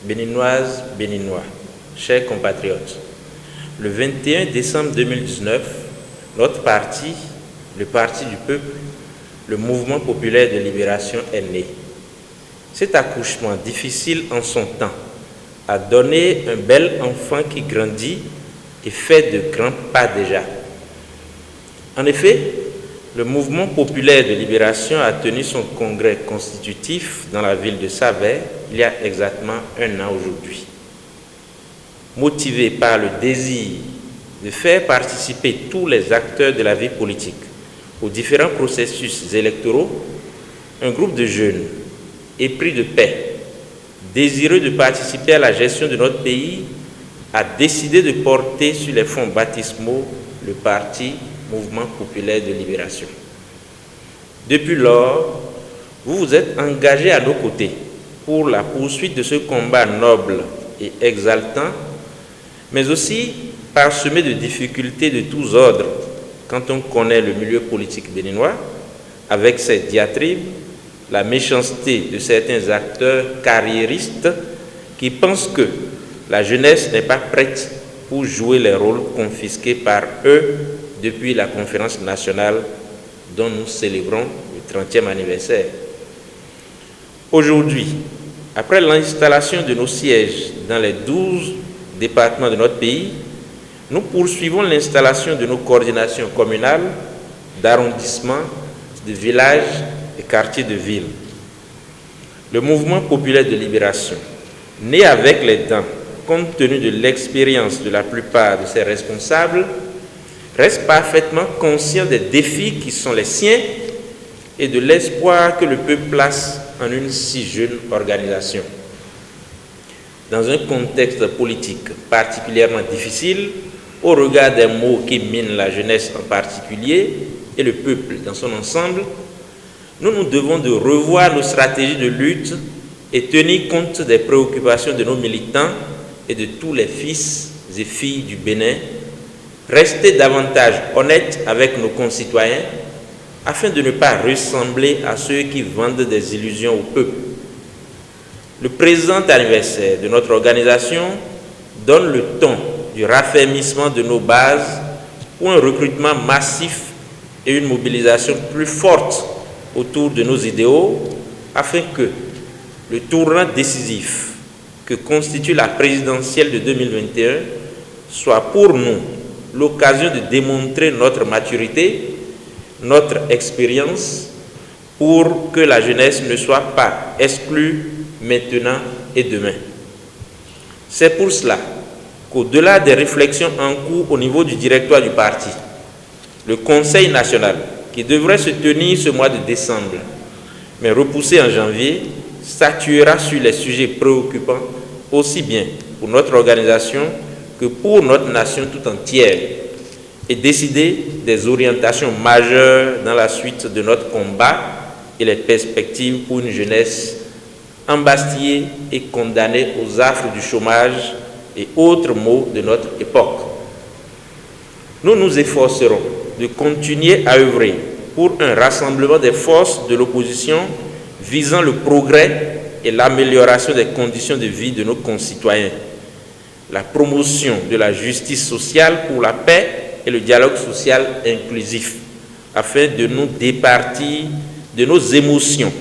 Béninoises, Béninois, chers compatriotes, le 21 décembre 2019, notre parti, le Parti du Peuple, le Mouvement populaire de libération est né. Cet accouchement difficile en son temps a donné un bel enfant qui grandit et fait de grands pas déjà. En effet, le Mouvement populaire de libération a tenu son congrès constitutif dans la ville de Saverne il y a exactement un an aujourd'hui. Motivé par le désir de faire participer tous les acteurs de la vie politique aux différents processus électoraux, un groupe de jeunes épris de paix, désireux de participer à la gestion de notre pays, a décidé de porter sur les fonds baptismaux le parti Mouvement populaire de libération. Depuis lors, vous vous êtes engagés à nos côtés pour la poursuite de ce combat noble et exaltant, mais aussi parsemé de difficultés de tous ordres quand on connaît le milieu politique béninois, avec ses diatribes, la méchanceté de certains acteurs carriéristes qui pensent que la jeunesse n'est pas prête pour jouer les rôles confisqués par eux depuis la conférence nationale dont nous célébrons le 30e anniversaire. Aujourd'hui, après l'installation de nos sièges dans les 12 départements de notre pays, nous poursuivons l'installation de nos coordinations communales, d'arrondissements, de villages et quartiers de ville. Le Mouvement populaire de libération, né avec les dents, compte tenu de l'expérience de la plupart de ses responsables, reste parfaitement conscient des défis qui sont les siens et de l'espoir que le peuple place en une si jeune organisation. Dans un contexte politique particulièrement difficile, au regard des maux qui minent la jeunesse en particulier et le peuple dans son ensemble, nous devons de revoir nos stratégies de lutte et tenir compte des préoccupations de nos militants et de tous les fils et filles du Bénin, rester davantage honnêtes avec nos concitoyens afin de ne pas ressembler à ceux qui vendent des illusions au peuple. Le présent anniversaire de notre organisation donne le ton du raffermissement de nos bases pour un recrutement massif et une mobilisation plus forte autour de nos idéaux afin que le tournant décisif que constitue la présidentielle de 2021 soit pour nous l'occasion de démontrer notre maturité, notre expérience, pour que la jeunesse ne soit pas exclue maintenant et demain. C'est pour cela qu'au-delà des réflexions en cours au niveau du directoire du parti, le Conseil national, qui devrait se tenir ce mois de décembre, mais repoussé en janvier, statuera sur les sujets préoccupants aussi bien pour notre organisation que pour notre nation tout entière et décider des orientations majeures dans la suite de notre combat et les perspectives pour une jeunesse embastillée et condamnée aux affres du chômage et autres maux de notre époque. Nous nous efforcerons de continuer à œuvrer pour un rassemblement des forces de l'opposition visant le progrès et l'amélioration des conditions de vie de nos concitoyens, la promotion de la justice sociale pour la paix et le dialogue social inclusif, afin de nous départir de nos émotions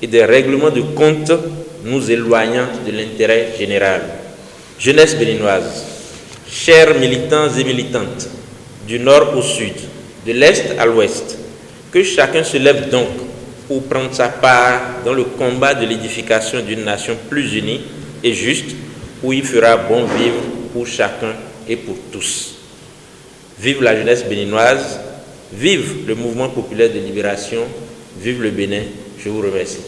et des règlements de compte nous éloignant de l'intérêt général. Jeunesse béninoise, chers militants et militantes, du nord au sud, de l'est à l'ouest, que chacun se lève donc pour prendre sa part dans le combat de l'édification d'une nation plus unie et juste, où il fera bon vivre pour chacun et pour tous. Vive la jeunesse béninoise, vive le Mouvement populaire de libération, vive le Bénin. Je vous remercie.